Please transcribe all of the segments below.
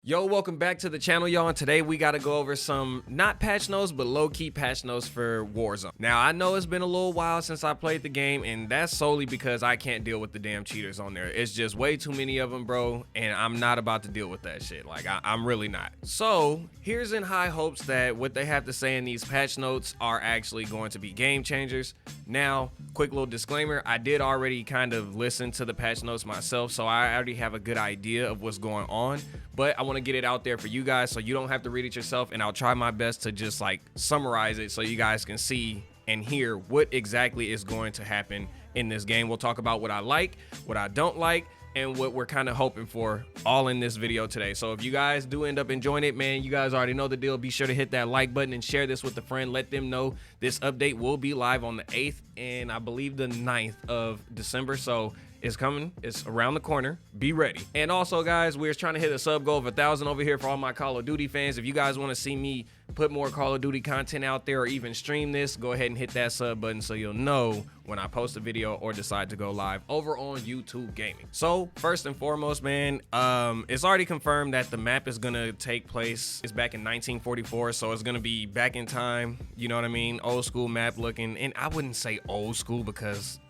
Yo, welcome back to the channel, y'all, and today we got to go over some not patch notes but low-key patch notes for Warzone. Now, I know it's been a little while since I played the game, and that's solely because I can't deal with the damn cheaters on there. It's just way too many of them, bro, and I'm not about to deal with that shit. Like, I'm really not. So here's in high hopes that what they have to say in these patch notes are actually going to be game changers. Now, quick little disclaimer, I did already kind of listen to the patch notes myself, so I already have a good idea of what's going on, but I want to get it out there for you guys so you don't have to read it yourself, and I'll try my best to just like summarize it so you guys can see and hear what exactly is going to happen in this game. We'll talk about what I like, what I don't like, and what we're kind of hoping for all in this video today. So if you guys do end up enjoying it, man, you guys already know the deal. Be sure to hit that like button and share this with a friend. Let them know this update will be live on the 8th and I believe the 9th of December. So it's coming, it's around the corner, be ready. And also, guys, we're trying to hit a sub goal of 1,000 over here for all my Call of Duty fans. If you guys want to see me put more Call of Duty content out there or even stream this, go ahead and hit that sub button so you'll know when I post a video or decide to go live over on YouTube Gaming. So first and foremost, man, it's already confirmed that the map is gonna take place, it's back in 1944, so it's gonna be back in time, you know what I mean? Old school map looking, and I wouldn't say old school because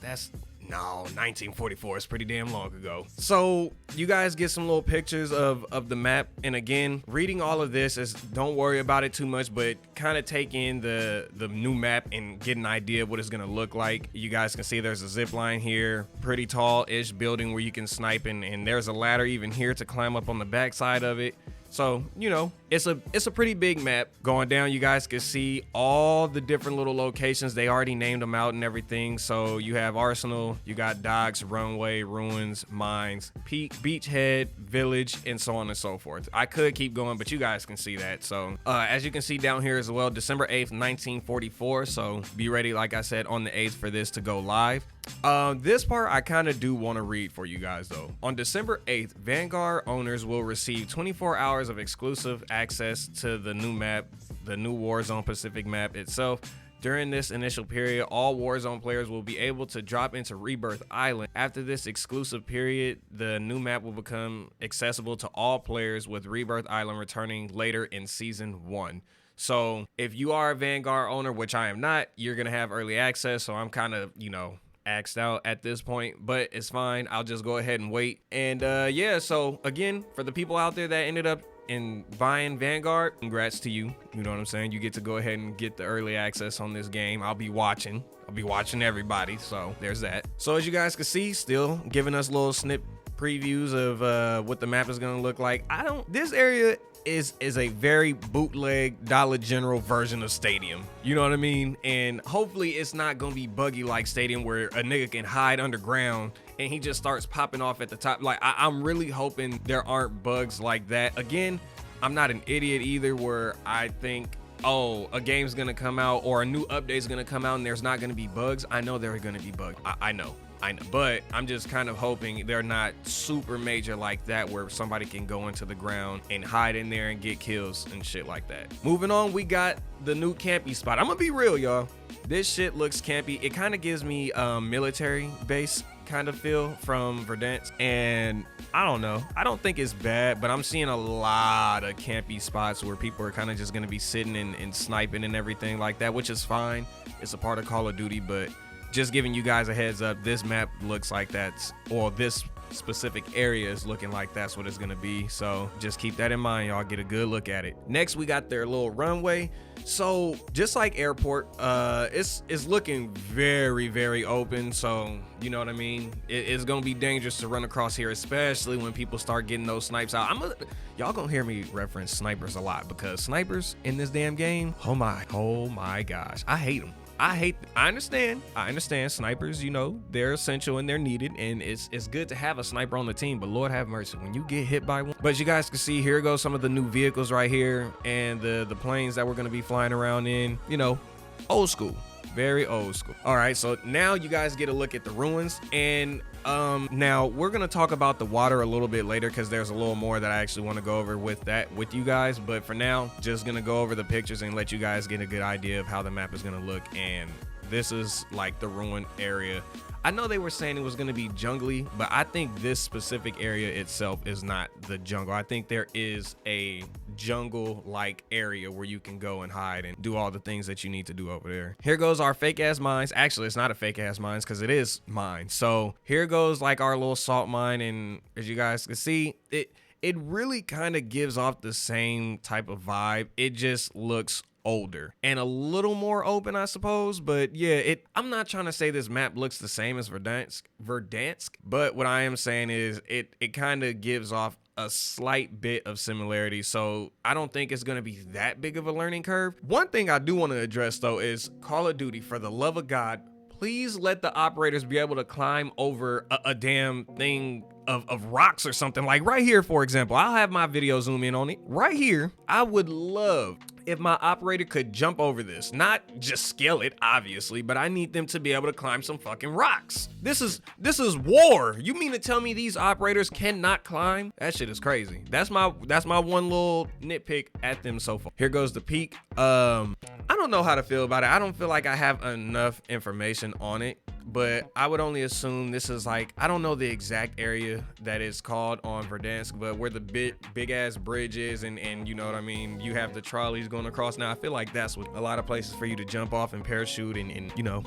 no, 1944 is pretty damn long ago. So you guys get some little pictures of the map. And again, reading all of this is, don't worry about it too much, but kind of take in the new map and get an idea of what it's gonna look like. You guys can see there's a zip line here, pretty tall-ish building where you can snipe, and there's a ladder even here to climb up on the back side of it. So, you know, it's a pretty big map. Going down, you guys can see all the different little locations. They already named them out and everything. So you have Arsenal, you got docks, runway, ruins, mines, peak, beachhead, village, and so on and so forth. I could keep going, but you guys can see that. So as you can see down here as well, December 8th, 1944. So be ready, like I said, on the 8th for this to go live. This part I kind of do want to read for you guys though. On December 8th, Vanguard owners will receive 24 hours of exclusive access to the new map, the new Warzone Pacific map itself. During this initial period, all Warzone players will be able to drop into Rebirth Island. After this exclusive period, the new map will become accessible to all players, with Rebirth Island returning later in Season 1. So if you are a Vanguard owner, which I am not, you're gonna have early access, so I'm kind of, you know, axed out at this point, but it's fine. I'll just go ahead and wait. And yeah, so again, for the people out there that ended up in buying Vanguard, congrats to you. You know what I'm saying? You get to go ahead and get the early access on this game. I'll be watching everybody, so there's that. So as you guys can see, still giving us little snip previews of what the map is gonna look like. This area is a very bootleg Dollar General version of Stadium, you know what I mean? And hopefully it's not gonna be buggy like Stadium where a nigga can hide underground and he just starts popping off at the top. Like, I'm really hoping there aren't bugs like that. Again, I'm not an idiot either where I think, oh, a game's gonna come out or a new update's gonna come out and there's not gonna be bugs. I know there are gonna be bugs. I know, but I'm just kind of hoping they're not super major like that where somebody can go into the ground and hide in there and get kills and shit like that. Moving on, we got the new campy spot. I'm gonna be real, y'all. This shit looks campy. It kind of gives me military base kind of feel from Verdansk, and I don't know, I don't think it's bad, but I'm seeing a lot of campy spots where people are kind of just gonna be sitting and sniping and everything like that, which is fine. It's a part of Call of Duty, but just giving you guys a heads up, this map looks like that's, or this specific area is looking like that's what it's gonna be. So just keep that in mind, y'all. Get a good look at it. Next, we got their little runway. So just like airport, it's looking very, very open. So you know what I mean? It's gonna be dangerous to run across here, especially when people start getting those snipes out. Y'all gonna hear me reference snipers a lot because snipers in this damn game, oh my gosh, I hate them. I understand snipers, you know, they're essential and they're needed, and it's good to have a sniper on the team, but Lord have mercy when you get hit by one. But you guys can see, here goes some of the new vehicles right here and the planes that we're gonna be flying around in, you know, old school. Very old school. All right, so now you guys get a look at the ruins, and now we're gonna talk about the water a little bit later because there's a little more that I actually want to go over with you guys, but for now, just gonna go over the pictures and let you guys get a good idea of how the map is gonna look and this is like the ruined area. I know they were saying it was going to be jungly, but I think this specific area itself is not the jungle. I think there is a jungle-like area where you can go and hide and do all the things that you need to do over there. Here goes our fake-ass mines. Actually, it's not a fake-ass mines because it is mine. So here goes like our little salt mine, and as you guys can see, it really kind of gives off the same type of vibe. It just looks older and a little more open, I suppose. But yeah, I'm not trying to say this map looks the same as Verdansk, but what I am saying is it kind of gives off a slight bit of similarity. So I don't think it's going to be that big of a learning curve. One thing I do want to address though is Call of Duty, for the love of God, please let the operators be able to climb over a damn thing of rocks or something. Like right here, for example, I'll have my video zoom in on it. Right here, I would love if my operator could jump over this, not just scale it, obviously, but I need them to be able to climb some fucking rocks. This is war. You mean to tell me these operators cannot climb? That shit is crazy. That's my one little nitpick at them so far. Here goes the peak. I don't know how to feel about it. I don't feel like I have enough information on it, but I would only assume this is like, I don't know the exact area that it's called on Verdansk, but where the big ass bridge is, and you know what I mean, you have the trolleys going across. Now I feel like that's what a lot of places for you to jump off and parachute and you know,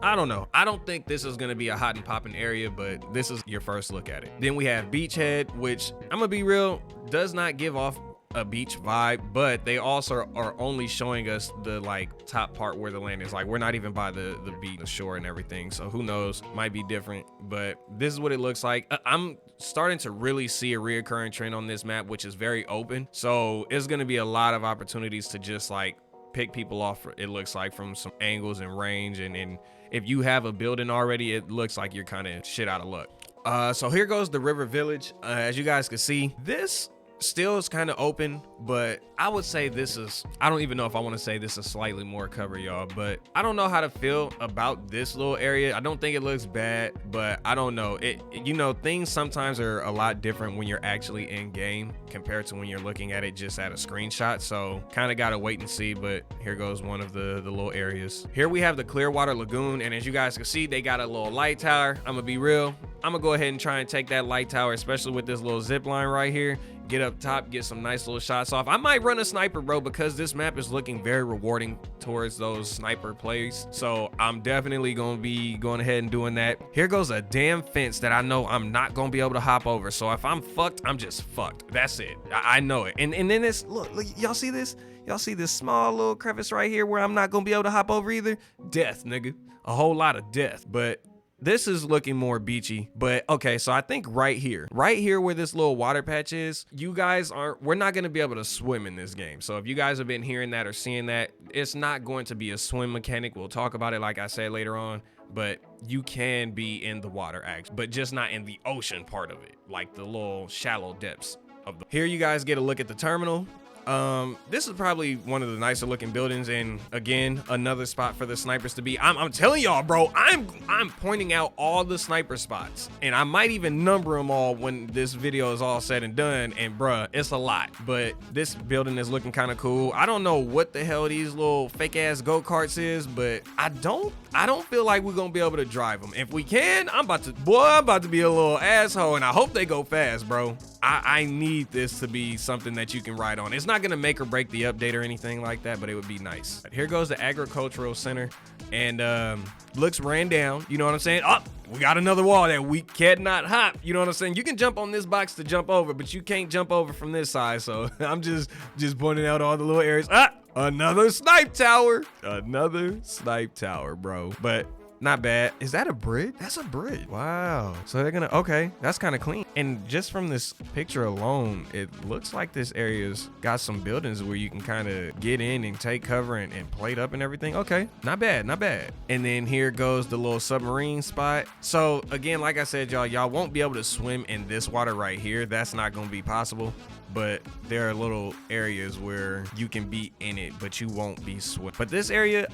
I don't know. I don't think this is going to be a hot and popping area, but this is your first look at it. Then we have Beachhead, which I'm gonna be real, does not give off a beach vibe, but they also are only showing us the like top part where the land is. Like we're not even by the beach, the shore and everything, so who knows, might be different, but this is what it looks like. I'm starting to really see a reoccurring trend on this map, which is very open, so it's going to be a lot of opportunities to just like pick people off, it looks like, from some angles and range, and if you have a building already, it looks like you're kind of shit out of luck. So here goes the river village. As you guys can see, this still is kind of open, but I would say this is, I don't even know if I want to say this is slightly more cover, y'all, but I don't know how to feel about this little area. I don't think it looks bad, but I don't know it. You know, things sometimes are a lot different when you're actually in game compared to when you're looking at it just at a screenshot, so kind of gotta wait and see. But here goes one of the little areas. Here we have the Clearwater Lagoon, and as you guys can see, they got a little light tower. I'm gonna be real, I'm gonna go ahead and try and take that light tower, especially with this little zip line right here. Get up top, get some nice little shots off. I might run a sniper, bro, because this map is looking very rewarding towards those sniper plays. So I'm definitely gonna be going ahead and doing that. Here goes a damn fence that I know I'm not gonna be able to hop over. So if I'm fucked, I'm just fucked. That's it. I know it. And then this, look, y'all see this? Y'all see this small little crevice right here where I'm not gonna be able to hop over either? Death, nigga. A whole lot of death. But this is looking more beachy. But okay, so I think right here where this little water patch is, you guys we're not going to be able to swim in this game. So if you guys have been hearing that or seeing that, it's not going to be a swim mechanic. We'll talk about it, like I said, later on, but you can be in the water actually, but just not in the ocean part of it, like the little shallow depths of the. Here you guys get a look at the terminal. This is probably one of the nicer looking buildings, and again, another spot for the snipers to be. I'm telling y'all, bro, I'm pointing out all the sniper spots, and I might even number them all when this video is all said and done, and bruh, it's a lot. But this building is looking kind of cool. I don't know what the hell these little fake ass go-karts is, but I don't feel like we're gonna be able to drive them. If we can, I'm about to be a little asshole, and I hope they go fast, bro. I need this to be something that you can ride on. It's not gonna make or break the update or anything like that, but it would be nice. Here goes the agricultural center, and looks ran down, you know what I'm saying? Oh, we got another wall that we cannot hop, you know what I'm saying? You can jump on this box to jump over, but you can't jump over from this side, so I'm just pointing out all the little areas. Another snipe tower, bro. But not bad. Is that a bridge? That's a bridge. Wow. So they're gonna, okay, that's kind of clean. And just from this picture alone, it looks like this area's got some buildings where you can kind of get in and take cover and plate up and everything. Okay, not bad, not bad. And then here goes the little submarine spot. So again, like I said, y'all won't be able to swim in this water right here. That's not gonna be possible. But there are little areas where you can be in it, but you won't be swimming. But this area,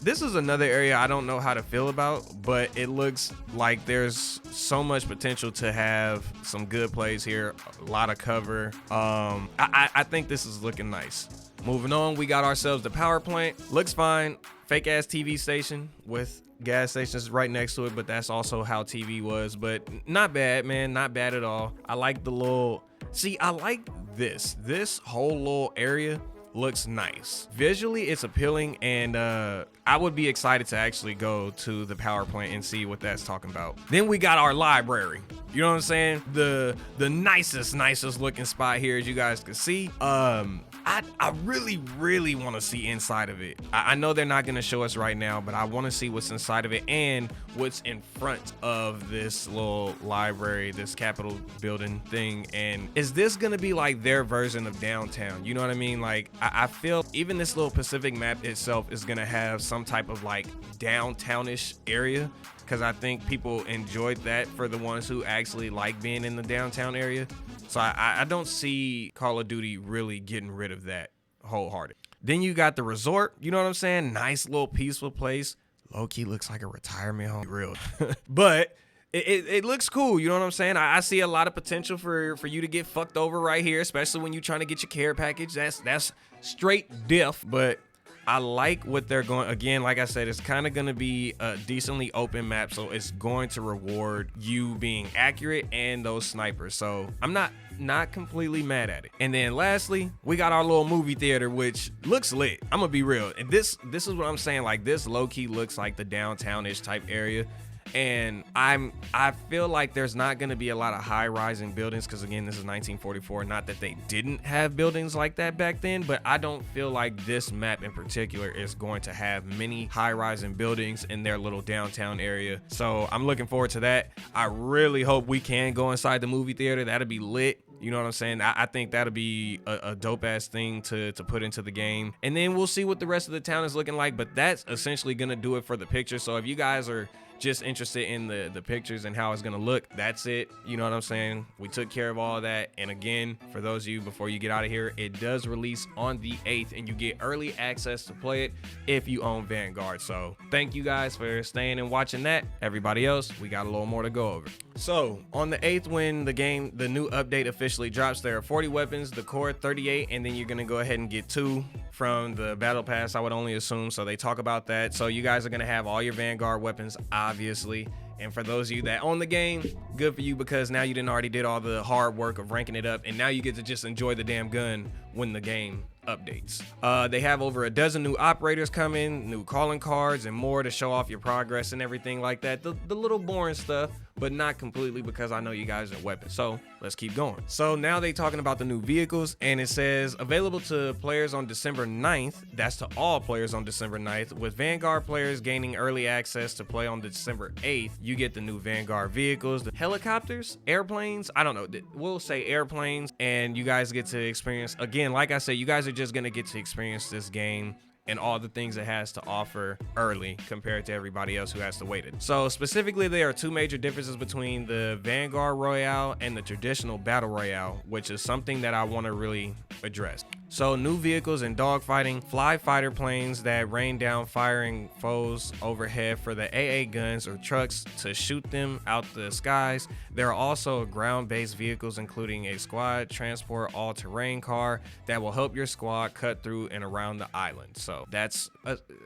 this is another area I don't know how to feel about, but it looks like there's so much potential to have some good plays here, a lot of cover. I think this is looking nice. Moving on, we got ourselves the power plant. Looks fine. Fake ass TV station with gas stations right next to it, but that's also how TV was. But not bad, man. Not bad at all. I like the little, see, I like this whole little area looks nice. Visually, it's appealing, and I would be excited to actually go to the power plant and see what that's talking about. Then we got our library. You know what I'm saying? The nicest looking spot here, as you guys can see. I really want to see inside of it. I know they're not going to show us right now, but I want to see what's inside of it and what's in front of this little library, this Capitol building thing. And is this going to be like their version of downtown? You know what I mean? Like, I feel even this little Pacific map itself is going to have some type of like downtownish area, because I think people enjoyed that for the ones who actually like being in the downtown area. So I don't see Call of Duty really getting rid of that wholehearted. Then you got the resort, you know what I'm saying? Nice little peaceful place. Low-key looks like a retirement home, real. But it looks cool, you know what I'm saying? I see a lot of potential for you to get fucked over right here, especially when you're trying to get your care package. That's straight diff, but I like what they're going. Again, like I said, it's kind of going to be a decently open map, so it's going to reward you being accurate and those snipers. So I'm not completely mad at it. And then lastly, we got our little movie theater, which looks lit. I'm gonna be real, and this is what I'm saying. Like, this low-key looks like the downtown-ish type area. And I feel like there's not going to be a lot of high-rising buildings, because again, this is 1944. Not that they didn't have buildings like that back then, but I don't feel like this map in particular is going to have many high-rising buildings in their little downtown area. So I'm looking forward to that. I really hope we can go inside the movie theater. That'll be lit. You know what I'm saying? I think that'll be a dope ass thing to put into the game. And then we'll see what the rest of the town is looking like, but that's essentially gonna do it for the picture. So if you guys are just interested in the pictures and how it's gonna look, that's it. You know what I'm saying? We took care of all of that. And again, for those of you, before you get out of here, it does release on the 8th, and you get early access to play it if you own Vanguard. So thank you guys for staying and watching that. Everybody else, we got a little more to go over. So on the 8th, when the new update officially drops, there are 40 weapons, the core 38, and then you're gonna go ahead and get 2 from the battle pass, I would only assume. So they talk about that. So you guys are gonna have all your Vanguard weapons, obviously. And for those of you that own the game, good for you, because now you already did all the hard work of ranking it up, and now you get to just enjoy the damn gun when the game updates. They have over a dozen new operators coming, new calling cards, and more to show off your progress and everything like that. The little boring stuff, but not completely, because I know you guys are weapons. So let's keep going. So now they talking about the new vehicles, and it says available to players on December 9th. That's to all players on December 9th. With Vanguard players gaining early access to play on December 8th, you get the new Vanguard vehicles, the helicopters, airplanes, I don't know, we'll say airplanes, and you guys get to experience, again, like I said, you guys are just gonna get to experience this game and all the things it has to offer early compared to everybody else who has to wait it. So specifically, there are 2 major differences between the Vanguard Royale and the traditional Battle Royale, which is something that I want to really address. So new vehicles and dogfighting, fly fighter planes that rain down firing foes overhead for the AA guns or trucks to shoot them out the skies. There are also ground-based vehicles, including a squad transport all-terrain car that will help your squad cut through and around the island. So that's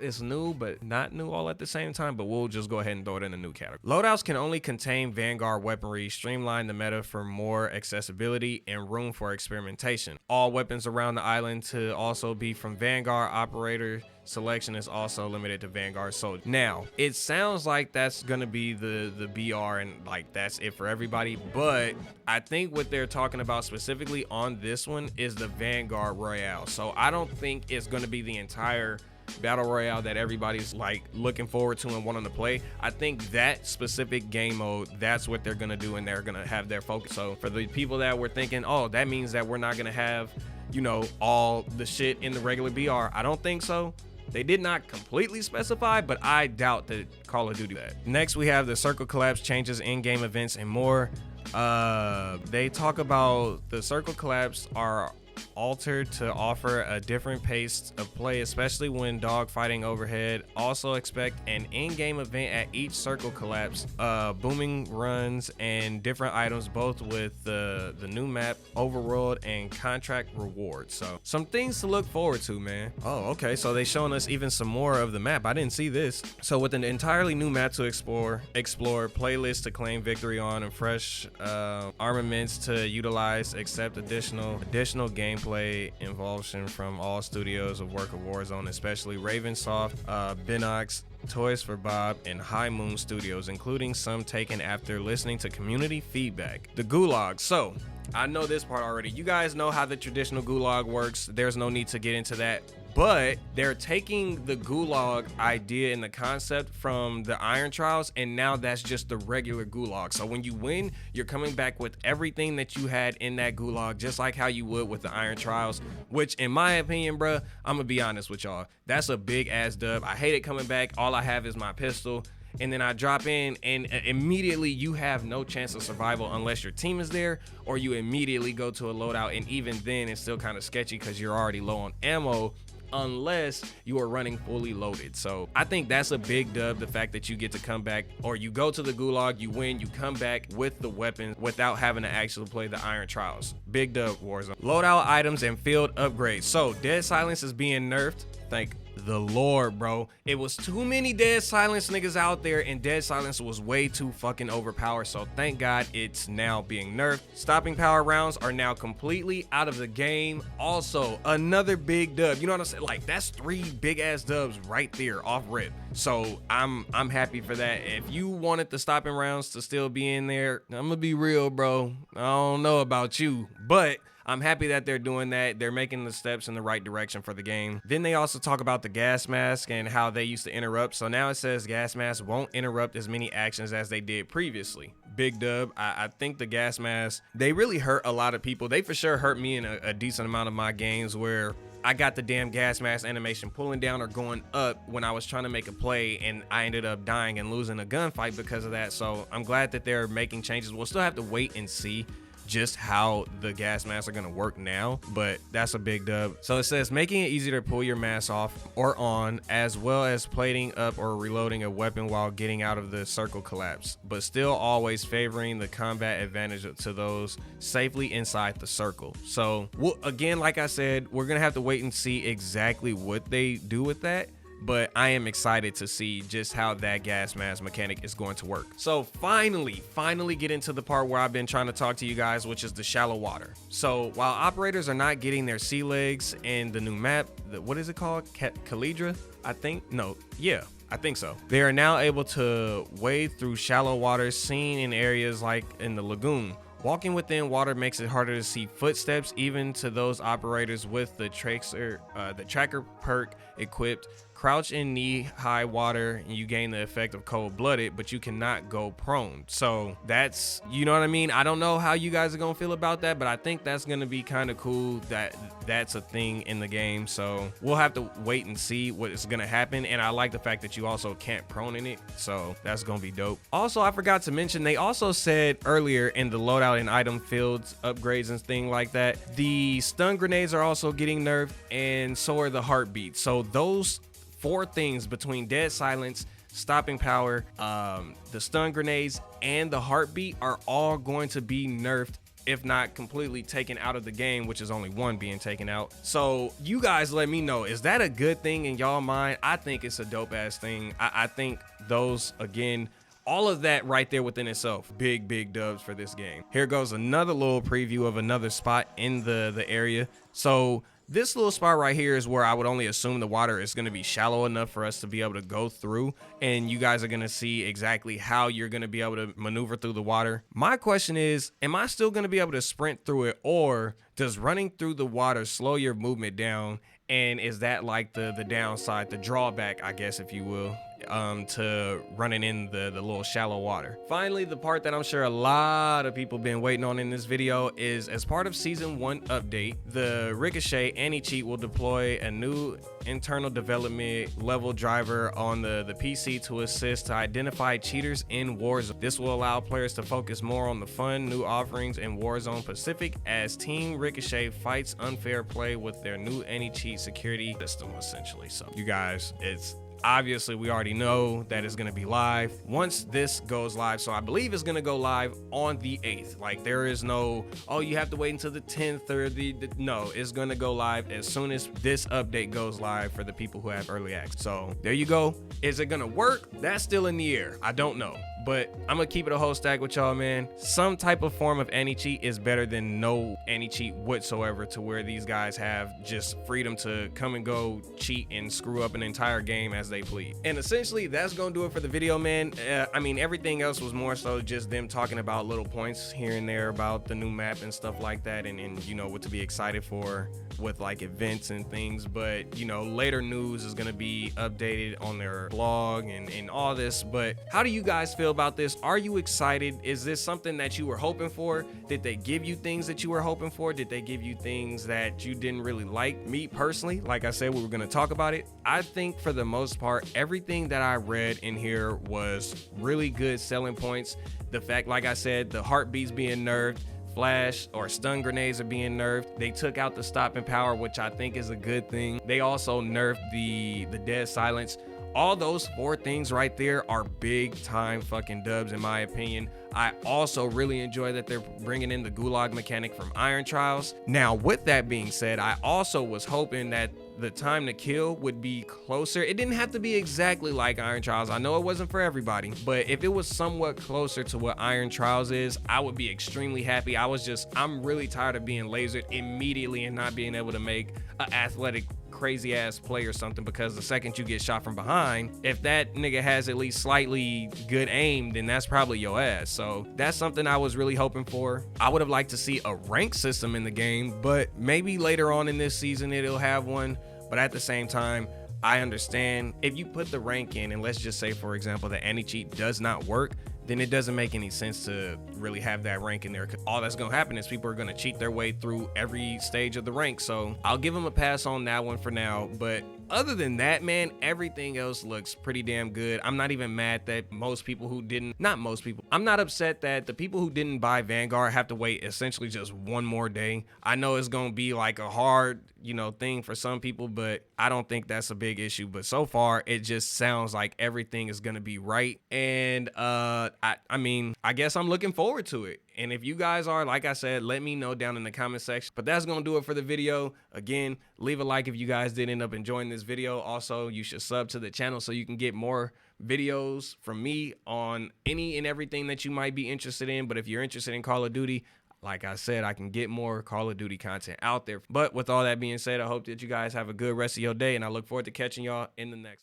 it's new, but not new all at the same time, but we'll just go ahead and throw it in a new category. Loadouts can only contain Vanguard weaponry, streamline the meta for more accessibility and room for experimentation. All weapons around the island to also be from Vanguard operator. Selection is also limited to Vanguard soldiers. Now, it sounds like that's gonna be the BR, and like that's it for everybody, but I think what they're talking about specifically on this one is the Vanguard Royale. So I don't think it's gonna be the entire Battle Royale that everybody's like looking forward to and wanting to play. I think that specific game mode, that's what they're gonna do, and they're gonna have their focus. So for the people that were thinking, oh, that means that we're not gonna have, you know, all the shit in the regular BR, I don't think so. They did not completely specify, but I doubt that Call of Duty that. Next, we have the circle collapse changes, in-game events, and more. They talk about the circle collapse are altered to offer a different pace of play, especially when dogfighting overhead. Also expect an in-game event at each circle collapse, booming runs, and different items, both with the new map, overworld, and contract rewards. So some things to look forward to, man. Oh, okay, so they showing us even some more of the map. I didn't see this. So with an entirely new map to explore, playlists to claim victory on, and fresh armaments to utilize, except additional gameplay involvement from all studios of work of Warzone, especially Ravensoft, Binox, Toys for Bob, and High Moon Studios, including some taken after listening to community feedback. The Gulag. So I know this part already. You guys know how the traditional Gulag works. There's no need to get into that. But they're taking the Gulag idea and the concept from the Iron Trials, and now that's just the regular Gulag. So when you win, you're coming back with everything that you had in that Gulag, just like how you would with the Iron Trials, which in my opinion, bruh, I'm gonna be honest with y'all, that's a big ass dub. I hate it coming back. All I have is my pistol. And then I drop in, and immediately you have no chance of survival unless your team is there, or you immediately go to a loadout, and even then it's still kind of sketchy because you're already low on ammo unless you are running fully loaded. So I think that's a big dub, the fact that you get to come back, or you go to the Gulag, you win, you come back with the weapons without having to actually play the Iron Trials. Big dub, Warzone. Loadout items and field upgrades. So Dead Silence is being nerfed. Thank the Lord, bro. It was too many Dead Silence niggas out there, and Dead Silence was way too fucking overpowered. So thank God it's now being nerfed. Stopping power rounds are now completely out of the game. Also, another big dub. You know what I'm saying? Like, that's 3 big ass dubs right there off rip. So I'm happy for that. If you wanted the stopping rounds to still be in there, I'm gonna be real, bro. I don't know about you, but I'm happy that they're doing that. They're making the steps in the right direction for the game. Then they also talk about the gas mask and how they used to interrupt. So now it says gas masks won't interrupt as many actions as they did previously. Big dub. I think the gas masks, they really hurt a lot of people. They for sure hurt me in a decent amount of my games where I got the damn gas mask animation pulling down or going up when I was trying to make a play, and I ended up dying and losing a gunfight because of that. So I'm glad that they're making changes. We'll still have to wait and see just how the gas masks are gonna work now, but that's a big dub. So it says making it easier to pull your mask off or on, as well as plating up or reloading a weapon while getting out of the circle collapse, but still always favoring the combat advantage to those safely inside the circle. So again, like I said, we're gonna have to wait and see exactly what they do with that, but I am excited to see just how that gas mask mechanic is going to work. So finally get into the part where I've been trying to talk to you guys, which is the shallow water. So while operators are not getting their sea legs in the new map, what is it called? Calidra? I think, no, yeah. I think so. They are now able to wade through shallow waters seen in areas like in the lagoon. Walking within water makes it harder to see footsteps, even to those operators with the tracker perk equipped. Crouch in knee-high water and you gain the effect of cold-blooded, but you cannot go prone. So that's, you know what I mean? I don't know how you guys are gonna feel about that, but I think that's gonna be kind of cool that that's a thing in the game. So we'll have to wait and see what is gonna happen. And I like the fact that you also can't prone in it, so that's gonna be dope. Also, I forgot to mention, they also said earlier in the loadout and item fields upgrades and things like that, the stun grenades are also getting nerfed, and so are the heartbeats. So those 4 things between Dead Silence, stopping power, the stun grenades, and the heartbeat are all going to be nerfed, if not completely taken out of the game, which is only 1 being taken out. So you guys let me know, is that a good thing in y'all mind? I think it's a dope ass thing. I think those, again, all of that right there within itself, big dubs for this game. Here goes another little preview of another spot in the area. So this little spot right here is where I would only assume the water is going to be shallow enough for us to be able to go through, and you guys are going to see exactly how you're going to be able to maneuver through the water. My question is, am I still going to be able to sprint through it, or does running through the water slow your movement down? And is that like the downside, the drawback, I guess, if you will? to running in the little shallow water. Finally, the part that I'm sure a lot of people been waiting on in this video is, as part of season 1 update, the Ricochet anti-cheat will deploy a new internal development level driver on the PC to assist to identify cheaters in Warzone. This will allow players to focus more on the fun new offerings in Warzone Pacific as Team Ricochet fights unfair play with their new anti-cheat security system, essentially. So you guys, it's obviously, we already know that it's going to be live once this goes live. So I believe it's going to go live on the 8th. Like, there is no, oh, you have to wait until the 10th or no, it's going to go live as soon as this update goes live for the people who have early access. So there you go. Is it going to work? That's still in the air. I don't know. But I'm gonna keep it a whole stack with y'all, man. Some type of form of anti-cheat is better than no anti-cheat whatsoever, to where these guys have just freedom to come and go, cheat, and screw up an entire game as they please. And essentially, that's gonna do it for the video, man. I mean, everything else was more so just them talking about little points here and there about the new map and stuff like that, and you know, what to be excited for with like events and things. But you know, later news is gonna be updated on their blog and all this. But how do you guys feel about this? Are you excited? Is this something that you were hoping for? Did they give you things that you were hoping for? Did they give you things that you didn't really like? Me personally, like I said, we were going to talk about it. I think for the most part, everything that I read in here was really good selling points. The fact, like I said, the heartbeats being nerfed, flash or stun grenades are being nerfed. They took out the stopping power, which I think is a good thing. They also nerfed the dead silence. All those 4 things right there are big time fucking dubs in my opinion. I also really enjoy that they're bringing in the gulag mechanic from Iron Trials. Now, with that being said, I also was hoping that the time to kill would be closer. It didn't have to be exactly like Iron Trials. I know it wasn't for everybody, but if it was somewhat closer to what Iron Trials is, I would be extremely happy. I'm really tired of being lasered immediately and not being able to make an athletic crazy ass play or something, because the second you get shot from behind, if that nigga has at least slightly good aim, then that's probably your ass. So that's something I was really hoping for. I would have liked to see a rank system in the game, but maybe later on in this season it'll have one. But at the same time, I understand if you put the rank in, and let's just say, for example, the anti-cheat does not work, then it doesn't make any sense to really have that rank in there, because all that's gonna happen is people are gonna cheat their way through every stage of the rank. So I'll give them a pass on that one for now. But other than that, man, everything else looks pretty damn good. I'm not even mad that most people who didn't, not most people, I'm not upset that the people who didn't buy Vanguard have to wait essentially just one more day. I know it's gonna be like a hard, you know, thing for some people, but I don't think that's a big issue. But so far, it just sounds like everything is gonna be right. And I mean, I guess I'm looking forward to it. And if you guys are, like I said, let me know down in the comment section. But that's gonna do it for the video. Again, leave a like if you guys did end up enjoying this video. Also, you should sub to the channel so you can get more videos from me on any and everything that you might be interested in. But if you're interested in Call of Duty, like I said, I can get more Call of Duty content out there. But with all that being said, I hope that you guys have a good rest of your day, and I look forward to catching y'all in the next one.